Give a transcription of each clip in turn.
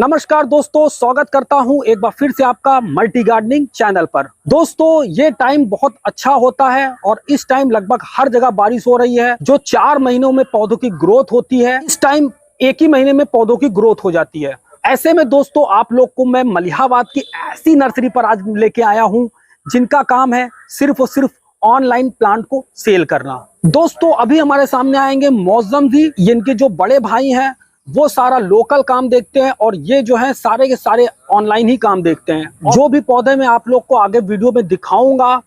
नमस्कार दोस्तों, स्वागत करता हूं एक बार फिर से आपका मल्टी गार्डनिंग चैनल पर। दोस्तों, ये टाइम बहुत अच्छा होता है और इस टाइम लगभग हर जगह बारिश हो रही है। जो 4 महीनों में पौधों की ग्रोथ होती है, इस टाइम एक ही महीने में पौधों की ग्रोथ हो जाती है। ऐसे में दोस्तों, आप लोग को मैं मलिहाबाद की ऐसी नर्सरी पर आज लेके आया हूँ जिनका काम है सिर्फ और सिर्फ ऑनलाइन प्लांट को सेल करना। दोस्तों, अभी हमारे सामने आएंगे मौसम जी, इनके जो बड़े भाई हैं वो सारा लोकल काम देखते हैं और ये जो है सारे के सारे ऑनलाइन ही काम देखते हैं। जो भी पौधे मैं आप लोग को आगे वीडियो में दिखाऊंगा,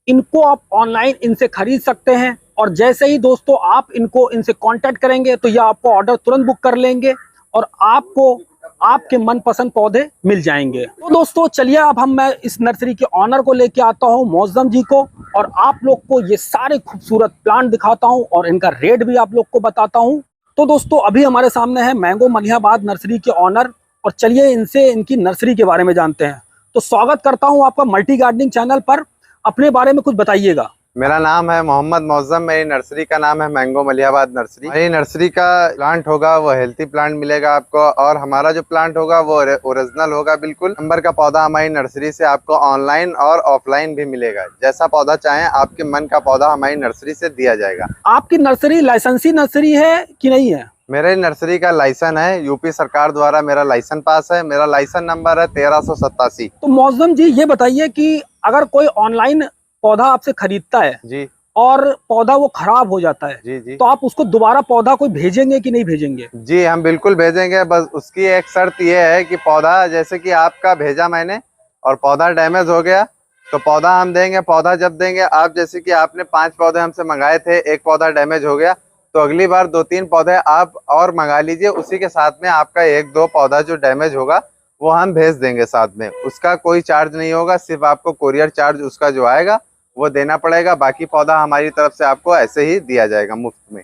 इनको आप ऑनलाइन इनसे खरीद सकते हैं। और जैसे ही दोस्तों आप इनसे कांटेक्ट करेंगे तो ये आपको ऑर्डर तुरंत बुक कर लेंगे और आपको आपके मनपसंद पौधे मिल जाएंगे। तो दोस्तों चलिए, अब मैं इस नर्सरी के ऑनर को लेके आता हूँ, मौसम जी को, और आप लोग को ये सारे खूबसूरत प्लांट दिखाता हूँ और इनका रेट भी आप लोग को बताता हूँ। तो दोस्तों, अभी हमारे सामने है मैंगो मलिहाबाद नर्सरी के ऑनर, और चलिए इनसे इनकी नर्सरी के बारे में जानते हैं। तो स्वागत करता हूं आपका मल्टी गार्डनिंग चैनल पर। अपने बारे में कुछ बताइएगा। मेरा नाम है मोहम्मद मौज़म। मेरी नर्सरी का नाम है मैंगो मलिहाबाद नर्सरी। मेरी नर्सरी का प्लांट होगा वो हेल्थी प्लांट मिलेगा आपको, और हमारा जो प्लांट होगा वो ओरिजिनल होगा बिल्कुल। नंबर का पौधा हमारी नर्सरी से आपको ऑनलाइन और ऑफलाइन भी मिलेगा। जैसा पौधा चाहें आपके मन का पौधा हमारी नर्सरी से दिया जाएगा। आपकी नर्सरी लाइसेंसी नर्सरी है कि नहीं है? मेरे नर्सरी का लाइसेंस है, यूपी सरकार द्वारा मेरा लाइसेंस पास है। मेरा लाइसेंस नंबर है 1387। तो मौसम जी ये बताइए कि अगर कोई ऑनलाइन पौधा आपसे खरीदता है जी, और पौधा वो खराब हो जाता है, जी, जी, तो आप उसको दोबारा पौधा कोई भेजेंगे कि नहीं भेजेंगे? जी, हम बिल्कुल भेजेंगे। बस उसकी एक शर्त ये है कि पौधा जैसे कि आपका भेजा मैंने और पौधा डैमेज हो गया तो पौधा हम देंगे। पौधा जब देंगे, आप जैसे कि आपने 5 पौधे हमसे मंगाए थे, एक पौधा डैमेज हो गया तो अगली बार 2-3 पौधे आप और मंगा लीजिए। उसी के साथ में आपका 1-2 पौधा जो डैमेज होगा वो हम भेज देंगे साथ में। उसका कोई चार्ज नहीं होगा, सिर्फ आपको कोरियर चार्ज उसका जो आएगा वो देना पड़ेगा। बाकी पौधा हमारी तरफ से आपको ऐसे ही दिया जाएगा मुफ्त में।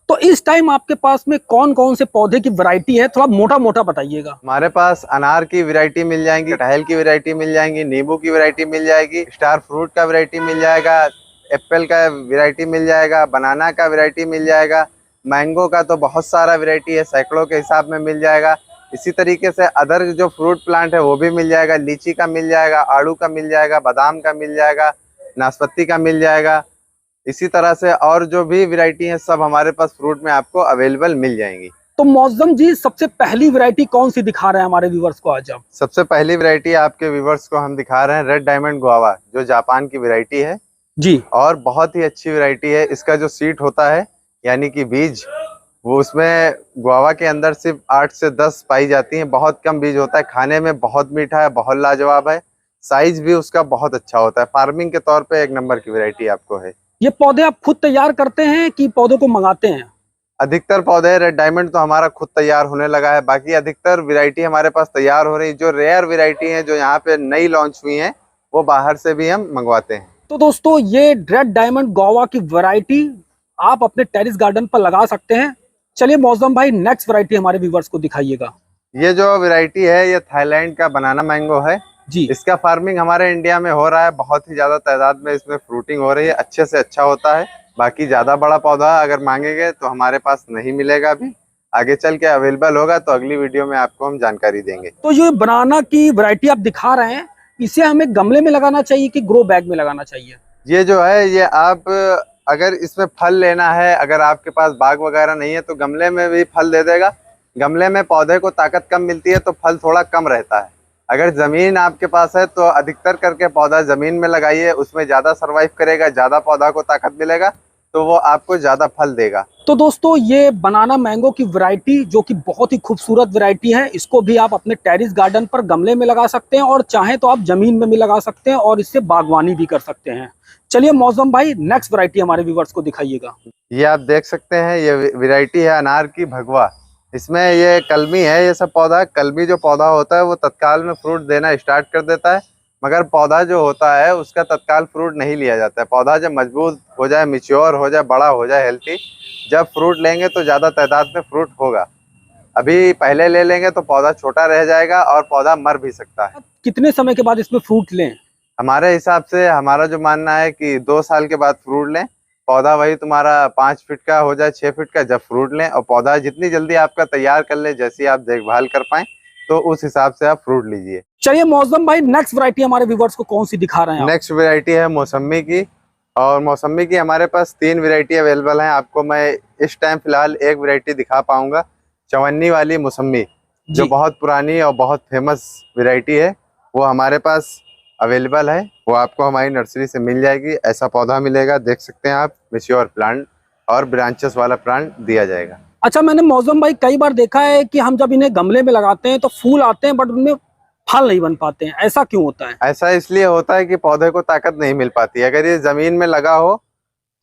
तो इस टाइम आपके पास में कौन कौन से पौधे की वैरायटी है, थोड़ा मोटा मोटा बताइएगा। हमारे पास अनार की वैरायटी मिल जाएंगी, कटहल की वैरायटी मिल जाएंगी, नींबू की वैरायटी मिल जाएगी, स्टार फ्रूट का वैरायटी मिल जाएगा, एप्पल का वैरायटी मिल जाएगा, बनाना का वैरायटी मिल जाएगा। मैंगो का तो बहुत सारा वैरायटी है, सैकड़ों के हिसाब में मिल जाएगा। इसी तरीके से अदर जो फ्रूट प्लांट है वो भी मिल जाएगा। लीची का मिल जाएगा, आड़ू का मिल जाएगा, बादाम का मिल जाएगा, नाशपाती का मिल जाएगा। इसी तरह से और जो भी वैरायटी है सब हमारे पास फ्रूट में आपको अवेलेबल मिल जाएंगी। तो मौसम जी, सबसे पहली वैरायटी कौन सी दिखा रहे हैं हमारे व्यूवर्स को आज आप? सबसे पहली वैरायटी आपके व्यूवर्स को हम दिखा रहे हैं रेड डायमंड गुआवा, जो जापान की वैरायटी है जी। और बहुत ही अच्छी वैरायटी है। इसका जो सीड होता है यानी कि बीज, वो उसमें गुआवा के अंदर सिर्फ 8 से 10 पाई जाती हैं। बहुत कम बीज होता है, खाने में बहुत मीठा है, बहुत लाजवाब है। साइज भी उसका बहुत अच्छा होता है। फार्मिंग के तौर पे एक नंबर की वैरायटी आपको है। ये पौधे आप खुद तैयार करते हैं कि पौधों को मंगाते हैं? अधिकतर पौधे रेड डायमंड तो हमारा खुद तैयार होने लगा है। बाकी अधिकतर वैरायटी हमारे पास तैयार हो रही। जो रेयर वैरायटी है जो यहाँ पे नई लॉन्च हुई है वो बाहर से भी हम मंगवाते हैं। तो दोस्तों, ये रेड डायमंड गोवा की वैरायटी आप अपने टेरिस गार्डन पर लगा सकते हैं। चलिए मौसम भाई, नेक्स्ट वैरायटी हमारे व्यूवर्स को दिखाइएगा। ये जो वैरायटी है ये थाईलैंड का बनाना मैंगो है जी। इसका फार्मिंग हमारे इंडिया में हो रहा है। बहुत ही ज्यादा तादाद में इसमें फ्रूटिंग हो रही है, अच्छे से अच्छा होता है। बाकी ज्यादा बड़ा पौधा अगर मांगेंगे तो हमारे पास नहीं मिलेगा। अभी आगे चल के अवेलेबल होगा तो अगली वीडियो में आपको हम जानकारी देंगे। तो ये बनाना की वैरायटी आप दिखा रहे हैं, इसे हमें गमले में लगाना चाहिए कि ग्रो बैग में लगाना चाहिए? ये जो है ये आप अगर इसमें फल लेना है, अगर आपके पास बाग वगैरह नहीं है तो गमले में भी फल दे देगा। गमले में पौधे को ताकत कम मिलती है तो फल थोड़ा कम रहता है। अगर जमीन आपके पास है तो अधिकतर करके पौधा जमीन में लगाइए, उसमें ज्यादा सरवाइव करेगा, ज्यादा पौधा को ताकत मिलेगा तो वो आपको ज्यादा फल देगा। तो दोस्तों, ये बनाना मैंगो की वैरायटी जो कि बहुत ही खूबसूरत वैरायटी है, इसको भी आप अपने टेरिस गार्डन पर गमले में लगा सकते हैं और चाहें तो आप जमीन में भी लगा सकते हैं और इससे बागवानी भी कर सकते हैं। चलिए मौसम भाई, नेक्स्ट वैरायटी हमारे व्यूवर्स को दिखाइएगा। ये आप देख सकते हैं, ये वैरायटी है अनार की भगवा। इसमें ये कलमी है। ये सब पौधा, कलमी जो पौधा होता है वो तत्काल में फ्रूट देना स्टार्ट कर देता है, मगर पौधा जो होता है उसका तत्काल फ्रूट नहीं लिया जाता है। पौधा जब मजबूत हो जाए, मैच्योर हो जाए, बड़ा हो जाए, हेल्थी, जब फ्रूट लेंगे तो ज़्यादा तादाद में फ्रूट होगा। अभी पहले ले लेंगे तो पौधा छोटा रह जाएगा और पौधा मर भी सकता है। कितने समय के बाद इसमें फ्रूट लें? हमारे हिसाब से हमारा जो मानना है कि 2 साल के बाद फ्रूट लें। पौधा वही तुम्हारा 5 फीट का हो जाए, 6 फीट का, जब फ्रूट लें। और पौधा जितनी जल्दी आपका तैयार कर ले, जैसी आप देखभाल कर पाएं, तो उस हिसाब से आप फ्रूट लीजिए। चलिए मौसम भाई, नेक्स्ट वैरायटी हमारे व्यूवर्स को कौन सी दिखा रहे हैं आप? नेक्स्ट वैरायटी है मौसम्मी की, और मौसम्मी की हमारे पास 3 वैरायटी अवेलेबल हैं। आपको मैं इस टाइम फिलहाल एक वैरायटी दिखा पाऊंगा, चवन्नी वाली मौसम्मी, जो जी। बहुत पुरानी और बहुत फेमस वैरायटी है, वो हमारे पास अवेलेबल है। वो आपको हमारी नर्सरी से मिल जाएगी। ऐसा पौधा मिलेगा, देख सकते हैं आप, मैच्योर प्लांट और ब्रांचेस वाला प्लांट दिया जाएगा। अच्छा, मैंने मौसम भाई कई बार देखा है कि हम जब इन्हें गमले में लगाते हैं तो फूल आते हैं बट उनमें फल नहीं बन पाते हैं, ऐसा क्यों होता है? ऐसा इसलिए होता है कि पौधे को ताकत नहीं मिल पाती है। अगर ये जमीन में लगा हो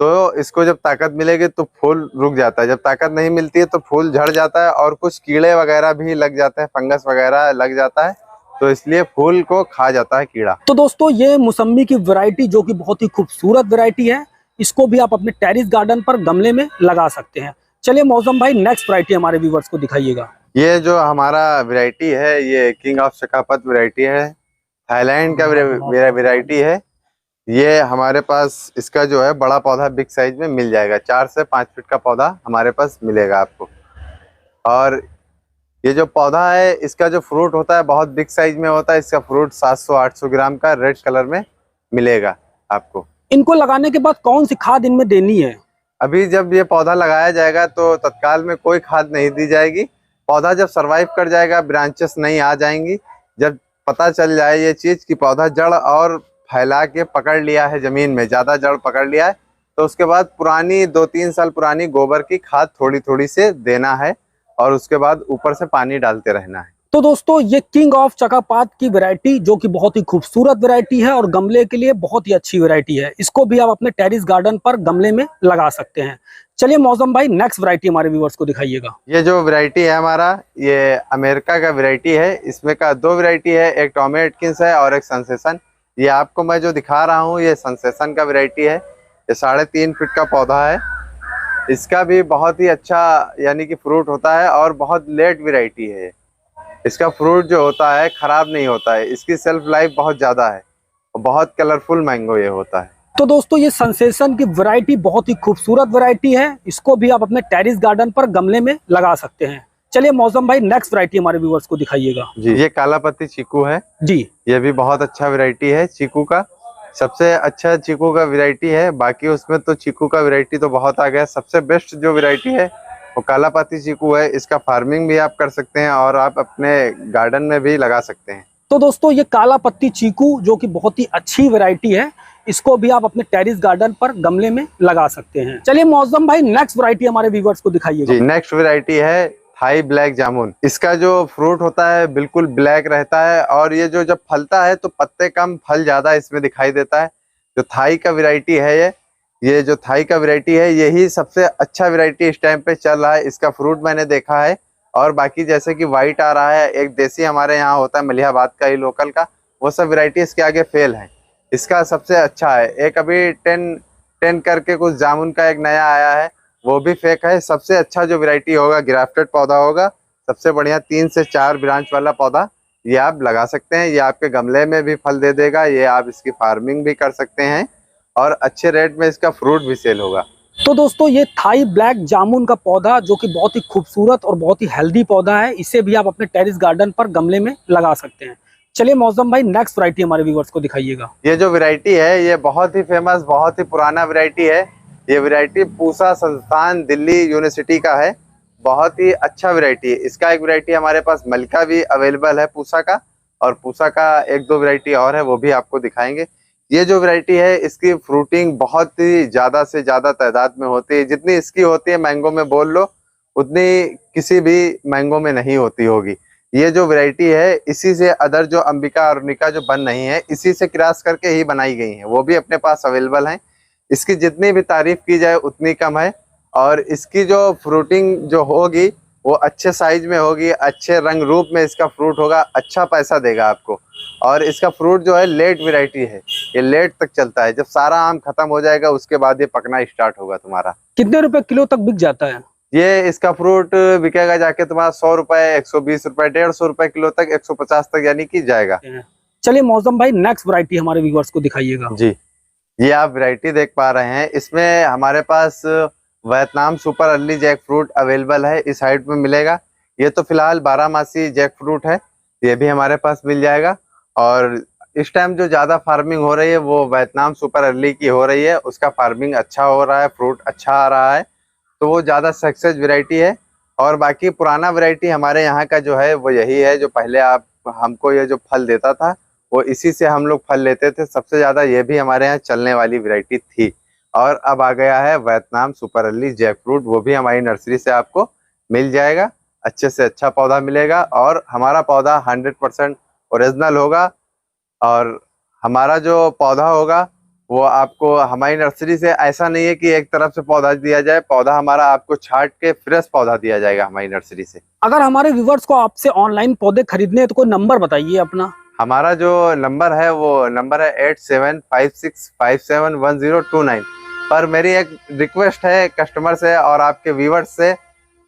तो इसको जब ताकत मिलेगी तो फूल रुक जाता है, जब ताकत नहीं मिलती है तो फूल झड़ जाता है और कुछ कीड़े वगैरह भी लग जाते हैं, फंगस वगैरह लग जाता है, तो इसलिए फूल को खा जाता है कीड़ा। तो दोस्तों, ये मौसम्मी की वैरायटी जो कि बहुत ही खूबसूरत वैरायटी है, इसको भी आप अपने टेरिस गार्डन पर गमले में लगा सकते हैं। चलिए मौसम भाई, नेक्स्ट वैरायटी हमारे व्यूवर्स को दिखाइएगा। ये जो हमारा वैरायटी है, ये किंग ऑफ शकापत वैरायटी है, थाईलैंड का वैरायटी है। ये हमारे पास इसका जो है बड़ा पौधा बिग साइज में मिल जाएगा, 4 से 5 फीट का पौधा हमारे पास मिलेगा आपको। और ये जो पौधा है, इसका जो फ्रूट होता है बहुत बिग साइज में होता है। इसका फ्रूट 700-800 ग्राम का रेड कलर में मिलेगा आपको। इनको लगाने के बाद कौन सी खाद इनमें देनी है? अभी जब ये पौधा लगाया जाएगा तो तत्काल में कोई खाद नहीं दी जाएगी। पौधा जब सरवाइव कर जाएगा, ब्रांचेस नहीं आ जाएंगी, जब पता चल जाए ये चीज कि पौधा जड़ और फैला के पकड़ लिया है, जमीन में ज्यादा जड़ पकड़ लिया है, तो उसके बाद पुरानी 2-3 साल पुरानी गोबर की खाद थोड़ी थोड़ी से देना है और उसके बाद ऊपर से पानी डालते रहना है। तो दोस्तों, ये किंग ऑफ चकापात की वैरायटी जो कि बहुत ही खूबसूरत वैरायटी है और गमले के लिए बहुत ही अच्छी वैरायटी है, इसको भी आप अपने टेरिस गार्डन पर गमले में लगा सकते हैं। चलिए मौसम भाई, नेक्स्ट वैरायटी हमारे व्यूवर्स को दिखाइएगा। ये जो वैरायटी है हमारा, ये अमेरिका का वैरायटी है। इसमें का 2 वैरायटी है, एक टॉमी एटकिंस है और एक सेंसेशन। ये आपको मैं जो दिखा रहा हूँ ये सेंसेशन का वैरायटी है। ये 3.5 फीट का पौधा है। इसका भी बहुत ही अच्छा यानी कि फ्रूट होता है और बहुत लेट वैरायटी है। इसका फ्रूट जो होता है खराब नहीं होता है, इसकी सेल्फ लाइफ बहुत ज्यादा है और बहुत कलरफुल मैंगो ये होता है। तो दोस्तों, ये सेंसेशन की वैरायटी बहुत ही खूबसूरत वैरायटी है, इसको भी आप अपने टेरिस गार्डन पर गमले में लगा सकते हैं। चलिए मौसम भाई, नेक्स्ट वैरायटी हमारे व्यूवर्स को दिखाइएगा। जी, ये काला पत्ती चीकू है जी। ये भी बहुत अच्छा वैरायटी है चीकू का, सबसे अच्छा चीकू का वैरायटी है। बाकी उसमें तो चीकू का वैरायटी तो बहुत आ गया, सबसे बेस्ट जो वैरायटी है वो काला पत्ती चीकू है। इसका फार्मिंग भी आप कर सकते हैं और आप अपने गार्डन में भी लगा सकते हैं। तो दोस्तों, ये काला पत्ती चीकू जो कि बहुत ही अच्छी वैरायटी है, इसको भी आप अपने टेरिस गार्डन पर गमले में लगा सकते हैं। चलिए मौसम भाई, नेक्स्ट वैरायटी हमारे व्यूवर्स को दिखाइएगा। जी, नेक्स्ट वैरायटी है थाई ब्लैक जामुन। इसका जो फ्रूट होता है बिल्कुल ब्लैक रहता है और ये जो जब फलता है तो पत्ते कम फल ज्यादा इसमें दिखाई देता है। जो थाई का वैरायटी है, ये जो थाई का वैरायटी है यही सबसे अच्छा वैरायटी इस टाइम पे चल रहा है। इसका फ्रूट मैंने देखा है और बाकी जैसे कि वाइट आ रहा है, एक देसी हमारे यहाँ होता है मलिहाबाद का ही लोकल का, वो सब वैरायटी इसके आगे फेल है। इसका सबसे अच्छा है। एक अभी 10 करके कुछ जामुन का एक नया आया है, वो भी फेक है। सबसे अच्छा जो वैरायटी होगा ग्राफ्टेड पौधा होगा, सबसे बढ़िया 3 से 4 ब्रांच वाला पौधा ये आप लगा सकते हैं। ये आपके गमले में भी फल दे देगा, ये आप इसकी फार्मिंग भी कर सकते हैं और अच्छे रेट में इसका फ्रूट भी सेल होगा। तो दोस्तों, ये थाई ब्लैक जामुन का पौधा जो कि बहुत ही खूबसूरत और बहुत ही हेल्दी पौधा है, इसे भी आप अपने टेरिस गार्डन पर गमले में लगा सकते हैं। चलिए मौसम भाई, नेक्स्ट वैरायटी हमारे व्यूवर्स को दिखाइएगा। ये जो वैरायटी है ये बहुत ही फेमस, बहुत ही पुराना वैरायटी है। ये वैरायटी पूसा संस्थान दिल्ली यूनिवर्सिटी का है, बहुत ही अच्छा वैरायटी है। इसका एक वैरायटी हमारे पास मलिका भी अवेलेबल है पूसा का, और पूसा का 1-2 वैरायटी और है, वो भी आपको दिखाएंगे। ये जो वैरायटी है इसकी फ्रूटिंग बहुत ही ज्यादा से ज्यादा तादाद में होती है। जितनी इसकी होती है मैंगो में बोल लो, उतनी किसी भी मैंगो में नहीं होती होगी। ये जो वैरायटी है इसी से अदर जो अंबिका और निका जो बन रही है, इसी से क्रॉस करके ही बनाई गई हैं, वो भी अपने पास अवेलेबल हैं। इसकी जितनी भी तारीफ की जाए उतनी कम है और इसकी जो फ्रूटिंग जो होगी वो अच्छे साइज में होगी, अच्छे रंग रूप में इसका फ्रूट होगा, अच्छा पैसा देगा आपको। और इसका फ्रूट जो है लेट वैरायटी है, ये लेट तक चलता है। जब सारा आम खत्म हो जाएगा उसके बाद ये पकना स्टार्ट होगा तुम्हारा। कितने रुपए किलो तक बिक जाता है? ये इसका फ्रूट बिकेगा जाके तुम्हारा 100 रुपए, 120 रुपए, 150 रुपए किलो तक, 150 तक यानी कि जाएगा। चलिए मौसम भाई, नेक्स्ट वैरायटी हमारे व्यूवर्स को दिखाइएगा। जी, ये आप वैरायटी देख पा रहे हैं, इसमें हमारे पास Vietnam super early jackfruit available है, इस हाइट में मिलेगा। ये तो फिलहाल 12 मासी जैक फ्रूट है, ये भी हमारे पास मिल जाएगा। और इस टाइम जो ज़्यादा फार्मिंग हो रही है वो वियतनाम सुपर अर्ली की हो रही है, उसका फार्मिंग अच्छा हो रहा है, फ्रूट अच्छा आ रहा है, तो वो ज़्यादा सक्सेस वैरायटी है। और बाकी पुराना वैरायटी हमारे यहाँ का जो है वो यही है, जो पहले आप हमको ये जो फल देता था वो इसी से हम लोग फल लेते थे सबसे ज़्यादा, ये भी हमारे यहाँ चलने वाली वैरायटी थी। और अब आ गया है Vietnam super early jackfruit, वो भी हमारी नर्सरी से आपको मिल जाएगा। अच्छे से अच्छा पौधा मिलेगा और हमारा पौधा 100% ओरिजिनल होगा। और हमारा जो पौधा होगा वो आपको हमारी नर्सरी से ऐसा नहीं है कि एक तरफ से पौधा दिया जाए, पौधा हमारा आपको छांट के फ्रेश पौधा दिया जाएगा हमारी नर्सरी से। अगर हमारे व्यूवर्स को आपसे ऑनलाइन पौधे खरीदने हैं तो कोई नंबर बताइए अपना। हमारा जो नंबर है वो नंबर है 8756571029। पर मेरी एक रिक्वेस्ट है कस्टमर से और आपके व्यूवर्स से,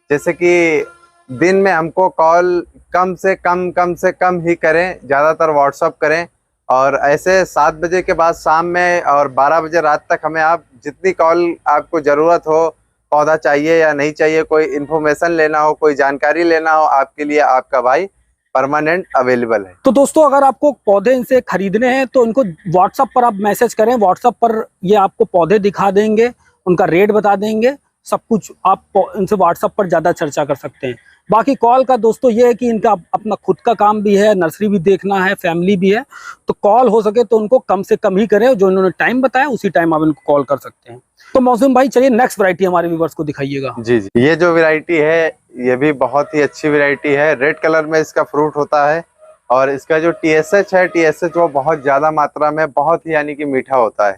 जैसे कि दिन में हमको कॉल कम से कम ही करें, ज़्यादातर व्हाट्सअप करें। और ऐसे 7 बजे के बाद शाम में और 12 बजे रात तक हमें आप जितनी कॉल आपको ज़रूरत हो, पौधा चाहिए या नहीं चाहिए, कोई इन्फॉर्मेशन लेना हो, कोई जानकारी लेना हो, आपके लिए आपका भाई परमानेंट अवेलेबल है। तो दोस्तों अगर आपको पौधे इनसे खरीदने हैं तो इनको व्हाट्सएप पर आप मैसेज करें, व्हाट्सएप पर ये आपको पौधे दिखा देंगे, उनका रेट बता देंगे, सब कुछ आप इनसे व्हाट्सएप पर ज़्यादा चर्चा कर सकते हैं। बाकी कॉल का दोस्तों ये है कि इनका अपना खुद का काम भी है, नर्सरी भी देखना है, फैमिली भी है, तो कॉल हो सके तो उनको कम से कम ही करें, जो इन्होंने टाइम बताया उसी टाइम आप इनको कॉल कर सकते हैं। तो मौसम भाई चलिए नेक्स्ट वैरायटी हमारे व्यूवर्स को दिखाइएगा। जी जी, ये जो वैरायटी है ये भी बहुत ही अच्छी वैरायटी है। रेड कलर में इसका फ्रूट होता है और इसका जो TSH है, TSH वो बहुत ज़्यादा मात्रा में, बहुत ही यानी कि मीठा होता है।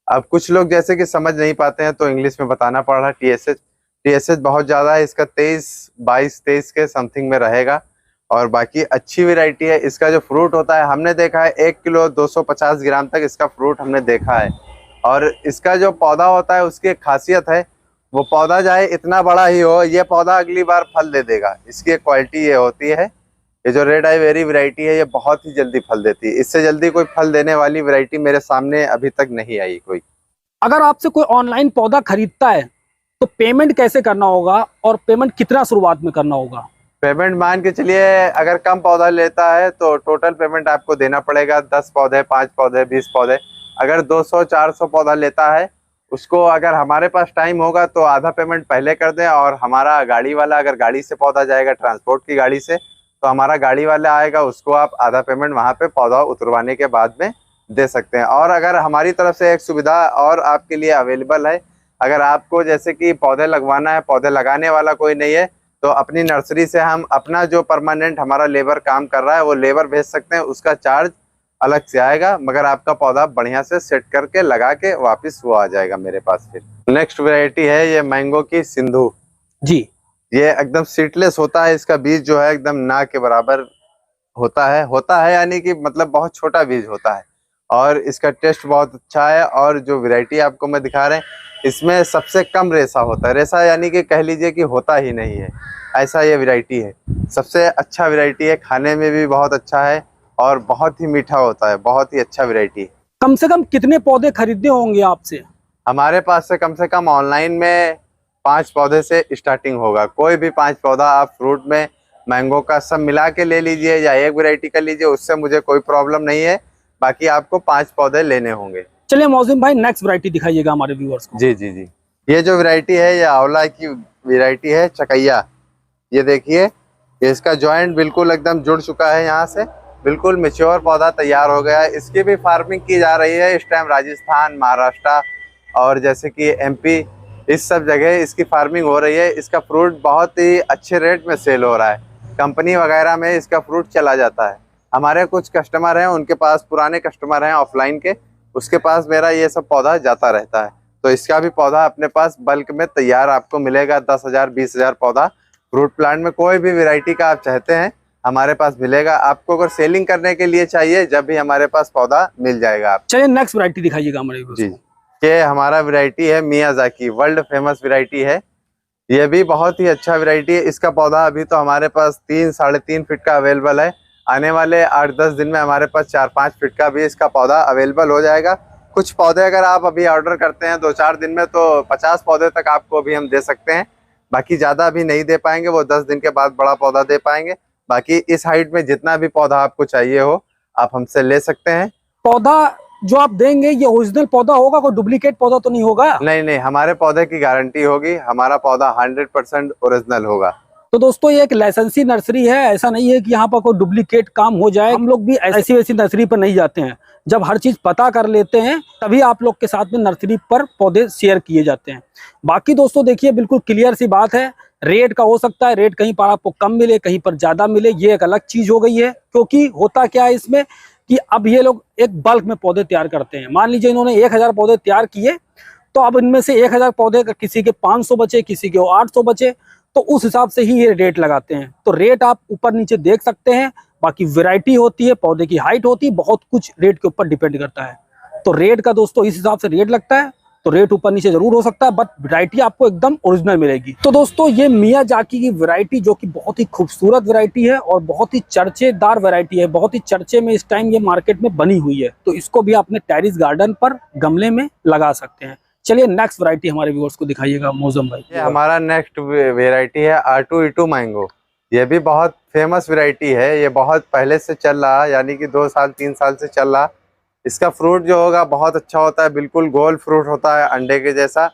अब कुछ लोग जैसे कि समझ नहीं पाते हैं तो इंग्लिश में बताना पड़ रहा है। TSH बहुत ज़्यादा है, इसका 22-23 के समथिंग में रहेगा। और बाकी अच्छी वैरायटी है। इसका जो फ्रूट होता है हमने देखा है 1 किलो 250 ग्राम तक इसका फ्रूट हमने देखा है। और इसका जो पौधा होता है उसकी एक खासियत है, वो पौधा चाहे इतना बड़ा ही हो, ये पौधा अगली बार फल दे देगा। इसकी एक क्वालिटी ये होती है। ये जो रेड आई वेरी वैरायटी है ये बहुत ही जल्दी फल देती है, इससे जल्दी कोई फल देने वाली वैरायटी मेरे सामने अभी तक नहीं आई कोई। अगर आपसे कोई ऑनलाइन पौधा खरीदता है तो पेमेंट कैसे करना होगा और पेमेंट कितना शुरुआत में करना होगा? पेमेंट मान के चलिए, अगर कम पौधा लेता है तो टोटल पेमेंट आपको देना पड़ेगा 10 पौधे, 5 पौधे, 20 पौधे। अगर 200-400 पौधा लेता है उसको, अगर हमारे पास टाइम होगा तो आधा पेमेंट पहले कर दें। और हमारा गाड़ी वाला, अगर गाड़ी से पौधा जाएगा ट्रांसपोर्ट की गाड़ी से, तो हमारा गाड़ी वाला आएगा, उसको आप आधा पेमेंट वहाँ पे पौधा उतरवाने के बाद में दे सकते हैं। और अगर हमारी तरफ से एक सुविधा और आपके लिए अवेलेबल है, अगर आपको जैसे कि पौधे लगवाना है, पौधे लगाने वाला कोई नहीं है, तो अपनी नर्सरी से हम अपना जो परमानेंट हमारा लेबर काम कर रहा है वो लेबर भेज सकते हैं, उसका चार्ज अलग से आएगा, मगर आपका पौधा बढ़िया से सेट करके लगा के वापस वो आ जाएगा मेरे पास। फिर नेक्स्ट वैरायटी है ये मैंगो की सिंधु जी। ये एकदम सीडलेस होता है, इसका बीज जो है एकदम ना के बराबर होता है यानी कि मतलब बहुत छोटा बीज होता है। और इसका टेस्ट बहुत अच्छा है। और जो वैरायटी आपको मैं दिखा रहे हैं इसमें सबसे कम रेशा होता है, रेशा यानी कि कह लीजिए कि होता ही नहीं है, ऐसा ये वैरायटी है। सबसे अच्छा वैरायटी है, खाने में भी बहुत अच्छा है और बहुत ही मीठा होता है, बहुत ही अच्छा वैरायटी है। कम से कम कितने पौधे खरीदने होंगे आपसे? हमारे पास से कम ऑनलाइन में 5 पौधे से स्टार्टिंग होगा। कोई भी 5 पौधा आप फ्रूट में मैंगो का सब मिला के ले लीजिए या एक वैरायटी का लीजिए, उससे मुझे कोई प्रॉब्लम नहीं है। बाकी आपको 5 पौधे लेने होंगे। चलिए मौसम भाई नेक्स्ट वैरायटी दिखाइएगा हमारे व्यूअर्स को। जी जी जी, ये जो वैरायटी है ये आंवला की वैरायटी है, चकैया। ये देखिए इसका जॉइंट बिल्कुल एकदम जुड़ चुका है, यहाँ से बिल्कुल मेच्योर पौधा तैयार हो गया है। इसकी भी फार्मिंग की जा रही है इस टाइम, राजस्थान, महाराष्ट्र और जैसे कि MP, इस सब जगह इसकी फार्मिंग हो रही है। इसका फ्रूट बहुत ही अच्छे रेट में सेल हो रहा है, कंपनी वगैरह में इसका फ्रूट चला जाता है। हमारे कुछ कस्टमर हैं, उनके पास पुराने कस्टमर हैं ऑफलाइन के, उसके पास मेरा ये सब पौधा जाता रहता है। तो इसका भी पौधा अपने पास बल्क में तैयार आपको मिलेगा, 10,000 20,000 पौधा फ्रूट प्लांट में कोई भी वैरायटी का आप चाहते हैं हमारे पास मिलेगा। आपको अगर सेलिंग करने के लिए चाहिए जब भी हमारे पास पौधा मिल जाएगा। आप चलिए नेक्स्ट वैरायटी दिखाइएगा हमारे व्यूअर्स जी, को। ये हमारा वैरायटी है मियाजाकी, वर्ल्ड फेमस वैरायटी है। ये भी बहुत ही अच्छा वैरायटी है। इसका पौधा अभी तो हमारे पास 3-3.5 फीट का अवेलेबल है। आने वाले 8-10 दिन में हमारे पास 4-5 फीट का भी इसका पौधा अवेलेबल हो जाएगा। कुछ पौधे अगर आप अभी ऑर्डर करते हैं 2-4 दिन में तो 50 पौधे तक आपको अभी हम दे सकते हैं। बाकी ज़्यादा अभी नहीं दे पाएंगे, वो 10 दिन के बाद बड़ा पौधा दे पाएंगे। बाकी इस हाइट में जितना भी पौधा आपको चाहिए हो आप हमसे ले सकते हैं। पौधा जो आप देंगे ये ओरिजिनल पौधा होगा, कोई डुप्लीकेट पौधा तो नहीं होगा? नहीं नहीं, हमारे पौधे की गारंटी होगी, हमारा पौधा 100% ओरिजिनल होगा। तो दोस्तों ये एक लाइसेंसी नर्सरी है, ऐसा नहीं है कि यहाँ पर कोई डुप्लीकेट काम हो जाए। हम लोग भी ऐसी वैसी नर्सरी पर नहीं जाते हैं, जब हर चीज पता कर लेते हैं तभी आप लोग के साथ में नर्सरी पर पौधे शेयर किए जाते हैं। बाकी दोस्तों देखिए बिल्कुल क्लियर सी बात है, रेट का हो सकता है रेट कहीं पर आपको कम मिले कहीं पर ज्यादा मिले, ये एक अलग चीज हो गई है। क्योंकि होता क्या है इसमें कि अब ये लोग एक बल्क में पौधे तैयार करते हैं। मान लीजिए इन्होंने 1000 पौधे तैयार किए, तो अब इनमें से 1000 पौधे का किसी के 500 बचे, किसी के 800 बचे, तो उस हिसाब से ही ये रेट लगाते हैं। तो रेट आप ऊपर नीचे देख सकते हैं, बाकी वैरायटी होती है, पौधे की हाइट होती है, बहुत कुछ रेट के ऊपर डिपेंड करता है। तो रेट का दोस्तों इस हिसाब से रेट लगता है, तो रेट ऊपर नीचे जरूर हो सकता है, बट वैरायटी आपको एकदम ओरिजिनल मिलेगी। तो दोस्तों ये मियाजाकी की वैरायटी जो कि बहुत ही खूबसूरत वैरायटी है और बहुत ही चर्चेदार वैरायटी है, बहुत ही चर्चे में इस टाइम ये मार्केट में बनी हुई है। तो इसको भी अपने टेरिस गार्डन पर गमले में लगा सकते हैं। चलिए नेक्स्ट वैरायटी हमारे व्यूअर्स को दिखाइएगा मौसम भाई। ये हमारा नेक्स्ट वेराइटी है R2E2 मैंगो। ये भी बहुत फेमस वैरायटी है, ये बहुत पहले से चल रहा, यानी कि 2 साल 3 साल से चल रहा। इसका फ्रूट जो होगा बहुत अच्छा होता है, बिल्कुल गोल फ्रूट होता है अंडे के जैसा,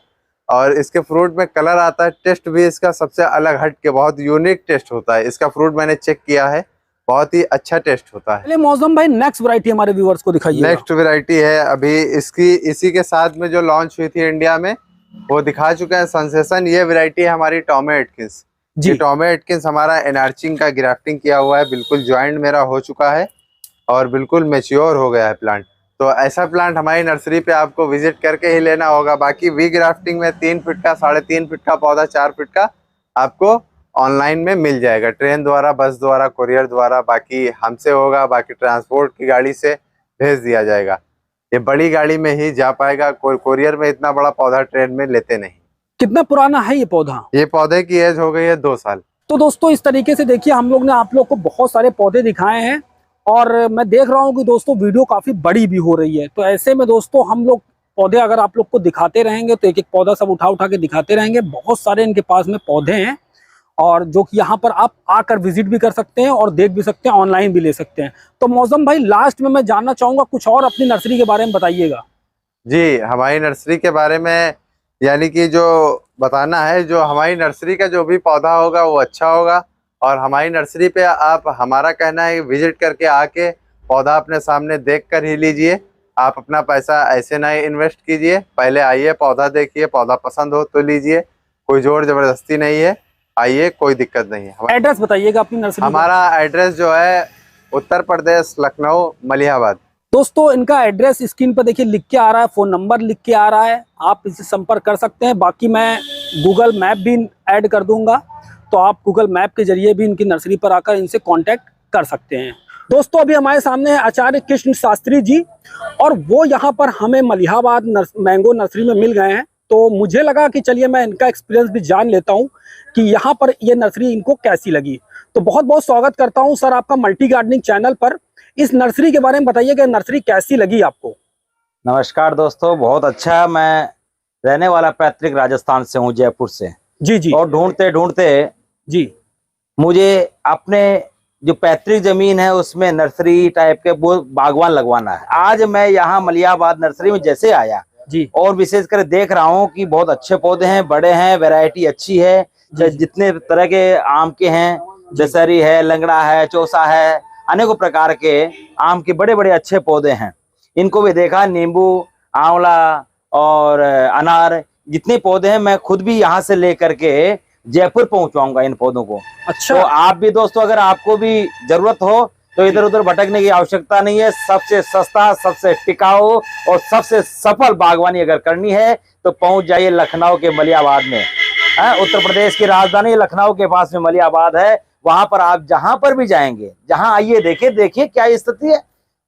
और इसके फ्रूट में कलर आता है। टेस्ट भी इसका सबसे अलग हट के बहुत यूनिक टेस्ट होता है। इसका फ्रूट मैंने चेक किया है, बहुत ही अच्छा टेस्ट होता है। चलिए मौसम भाई नेक्स्ट वैरायटी हमारे व्यूअर्स को दिखाइए। नेक्स्ट वैरायटी है अभी इसकी इसी के साथ में जो लॉन्च हुई थी इंडिया में, वो दिखा चुके हैं सेंसेशन। ये वैरायटी है हमारी टॉमे एटकिंस। ये टॉमे एटकिंस हमारा एनआर्चिंग का ग्राफ्टिंग किया हुआ है, बिल्कुल ज्वाइंट मेरा हो चुका है और बिल्कुल मैच्योर हो गया है प्लांट। तो ऐसा प्लांट हमारी नर्सरी पे आपको विजिट करके ही लेना होगा। बाकी वी ग्राफ्टिंग में 3 फीट का, 3.5 फीट का पौधा, 4 फीट का आपको ऑनलाइन में मिल जाएगा, ट्रेन द्वारा, बस द्वारा, कोरियर द्वारा। बाकी हमसे होगा, बाकी ट्रांसपोर्ट की गाड़ी से भेज दिया जाएगा। ये बड़ी गाड़ी में ही जा पाएगा, कोरियर में इतना बड़ा पौधा ट्रेन में लेते नहीं। कितना पुराना है ये पौधा? ये पौधे की एज हो गई है 2 साल। तो दोस्तों इस तरीके से देखिए हम लोग ने आप लोग को बहुत सारे पौधे दिखाए हैं और मैं देख रहा हूँ कि दोस्तों वीडियो काफी बड़ी भी हो रही है। तो ऐसे में दोस्तों हम लोग पौधे अगर आप लोग को दिखाते रहेंगे तो एक एक पौधा सब उठा उठा के दिखाते रहेंगे। बहुत सारे इनके पास में पौधे हैं और जो कि यहाँ पर आप आकर विजिट भी कर सकते हैं और देख भी सकते हैं, ऑनलाइन भी ले सकते हैं। तो मौसम भाई लास्ट में मैं जानना चाहूंगा कुछ और अपनी नर्सरी के बारे में बताइएगा। जी, हमारी नर्सरी के बारे में यानी कि जो बताना है, जो हमारी नर्सरी का जो भी पौधा होगा वो अच्छा होगा। और हमारी नर्सरी पे आप, हमारा कहना है विजिट करके आके पौधा अपने सामने देख कर ही लीजिए। आप अपना पैसा ऐसे ना इन्वेस्ट कीजिए, पहले आइए, पौधा देखिए, पौधा पसंद हो तो लीजिए, कोई जोर जबरदस्ती नहीं है, आइए, कोई दिक्कत नहीं है। एड्रेस बताइएगा अपनी नर्सरी। हमारा एड्रेस जो है उत्तर प्रदेश, लखनऊ, मलिहाबाद। दोस्तों इनका एड्रेस स्क्रीन पर देखिए लिख के आ रहा है, फोन नंबर लिख के आ रहा है, आप इनसे संपर्क कर सकते हैं। बाकी मैं गूगल मैप भी ऐड कर दूंगा, तो आप गूगल मैप के जरिए भी इनकी नर्सरी पर आकर इनसे कांटेक्ट कर सकते हैं। दोस्तों अभी हमारे सामने है आचार्य कृष्ण शास्त्री जी और वो यहाँ पर हमें मलिहाबाद मैंगो नर्सरी में मिल गए हैं। तो मुझे लगा कि चलिए मैं इनका एक्सपीरियंस भी जान लेता हूँ कि यहाँ पर ये नर्सरी इनको कैसी लगी। तो बहुत बहुत स्वागत करता हूँ सर आपका मल्टी गार्डनिंग चैनल पर। इस नर्सरी के बारे में बताइए कि नर्सरी कैसी लगी आपको। नमस्कार दोस्तों, बहुत अच्छा। मैं रहने वाला पैतृक राजस्थान से हूँ, जयपुर से। जी जी। और ढूंढते ढूंढते जी मुझे अपने जो पैतृक जमीन है उसमें नर्सरी टाइप के वो बागवान लगवाना है। आज मैं यहाँ मलिहाबाद नर्सरी में जैसे आया जी, और विशेषकर देख रहा हूँ कि बहुत अच्छे पौधे हैं, बड़े हैं, वैरायटी अच्छी है। जितने तरह के आम के हैं, दशहरी है, लंगड़ा है, चौसा है, अनेकों प्रकार के आम के बड़े बड़े अच्छे पौधे हैं। इनको भी देखा, नींबू, आंवला और अनार, जितने पौधे हैं मैं खुद भी यहाँ से लेकर के जयपुर पहुंचाऊंगा इन पौधों को। अच्छा। तो आप भी दोस्तों, अगर आपको भी जरूरत हो तो इधर उधर भटकने की आवश्यकता नहीं है। सबसे सस्ता, सबसे टिकाऊ और सबसे सफल बागवानी अगर करनी है तो पहुंच जाइए लखनऊ के मलिहाबाद में। उत्तर प्रदेश की राजधानी लखनऊ के पास में मलिहाबाद है। वहां पर आप जहां पर भी जाएंगे, जहां आइए, देखिए क्या स्थिति है।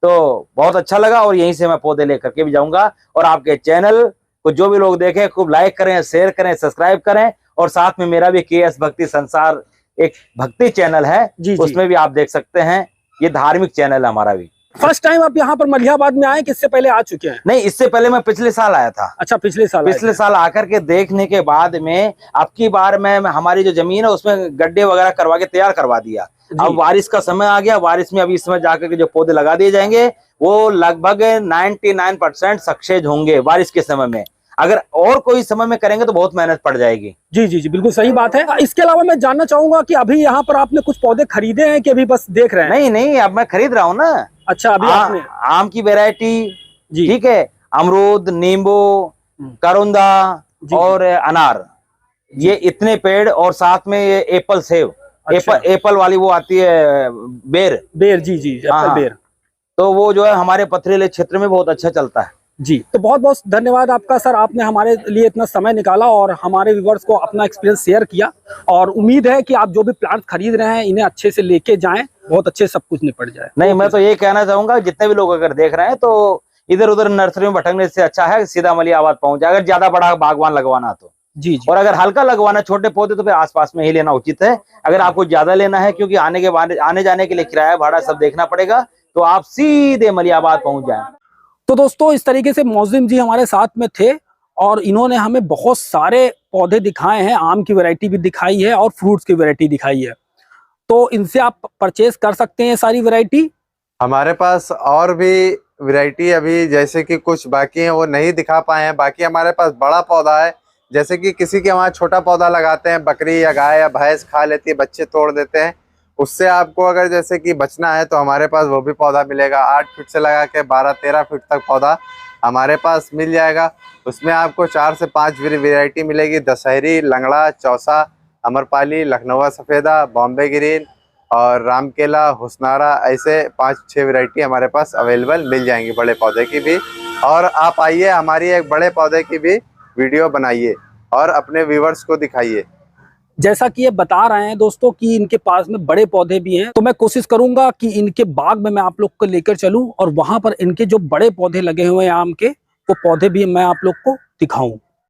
तो बहुत अच्छा लगा और यहीं से मैं पौधे लेकर के भी जाऊंगा। और आपके चैनल को जो भी लोग देखें खूब लाइक करें, शेयर करें, सब्सक्राइब करें। और साथ में मेरा भी KS भक्ति संसार एक भक्ति चैनल है, उसमें भी आप देख सकते हैं। ये धार्मिक चैनल है हमारा भी। फर्स्ट टाइम आप यहाँ पर मलिहाबाद में आए कि इससे पहले आ चुके हैं? नहीं, इससे पहले मैं पिछले साल आया था। अच्छा, पिछले साल आए पिछले थे। साल आकर के देखने के बाद में अब की बार मैं हमारी जो जमीन है उसमें गड्ढे वगैरह करवा के तैयार करवा दिया। अब बारिश का समय आ गया, बारिश में अभी इस समय जाकर के जो पौधे लगा दिए जाएंगे वो लगभग 99% सक्सेस होंगे बारिश के समय में। अगर और कोई समय में करेंगे तो बहुत मेहनत पड़ जाएगी। जी जी जी, बिल्कुल सही बात है। इसके अलावा मैं जानना चाहूंगा कि अभी यहाँ पर आपने कुछ पौधे खरीदे हैं कि अभी बस देख रहे हैं? नहीं नहीं, अब मैं खरीद रहा हूँ ना। अच्छा, अभी आपने आम की वैरायटी, जी ठीक है, अमरूद, नींबू, करोंदा और अनार, ये इतने पेड़, और साथ में ये एप्पल सेब। अच्छा। एप्पल वाली वो आती है बेर। बेर, जी जी, एप्पल बेर। तो वो जो है हमारे पथरीले क्षेत्र में बहुत अच्छा चलता है। जी, तो बहुत बहुत धन्यवाद आपका सर, आपने हमारे लिए इतना समय निकाला और हमारे व्यूवर्स को अपना एक्सपीरियंस शेयर किया। और उम्मीद है कि आप जो भी प्लांट खरीद रहे हैं इन्हें अच्छे से लेके जाएं, बहुत अच्छे सब कुछ निपट जाए। नहीं, मैं तो ये कहना चाहूंगा जितने भी लोग अगर देख रहे हैं तो इधर उधर नर्सरी में भटकने से अच्छा है सीधा मलिहाबाद पहुंच जाए, अगर ज्यादा बड़ा बागवान लगवाना तो। जी जी। और अगर हल्का लगवाना छोटे पौधे तो फिर आसपास में ही लेना उचित है। अगर आपको ज्यादा लेना है, क्योंकि आने जाने के लिए किराया भाड़ा सब देखना पड़ेगा, तो आप सीधे मलिहाबाद पहुंच जाएं। तो दोस्तों, इस तरीके से मौजिम जी हमारे साथ में थे और इन्होंने हमें बहुत सारे पौधे दिखाए हैं, आम की वैरायटी भी दिखाई है और फ्रूट्स की वैरायटी दिखाई है। तो इनसे आप परचेज कर सकते हैं सारी वैरायटी। हमारे पास और भी वैरायटी अभी जैसे कि कुछ बाकी हैं वो नहीं दिखा पाए हैं। बाकी हमारे पास बड़ा पौधा है, जैसे कि किसी के वहाँ छोटा पौधा लगाते हैं, बकरी या गाय या भैंस खा लेती है, बच्चे तोड़ देते हैं, उससे आपको अगर जैसे कि बचना है तो हमारे पास वो भी पौधा मिलेगा। 8 फीट से लगा के 12-13 फीट तक पौधा हमारे पास मिल जाएगा। उसमें आपको 4 से 5 वैरायटी मिलेगी। दशहरी, लंगड़ा, चौसा, अमरपाली, लखनऊ सफ़ेदा, बॉम्बे ग्रीन और रामकेला, हुसनारा, ऐसे 5-6 वैरायटी हमारे पास अवेलेबल मिल जाएंगी बड़े पौधे की भी। और आप आइए, हमारी एक बड़े पौधे की भी वीडियो बनाइए और अपने व्यूवर्स को दिखाइए। जैसा कि ये बता रहे हैं दोस्तों कि इनके पास में बड़े पौधे भी हैं, तो मैं कोशिश करूंगा कि इनके बाग में मैं आप लोग को लेकर चलूं और वहां पर इनके जो बड़े पौधे लगे हुए हैं आम के, वो पौधे भी मैं आप लोग को दिखाऊं।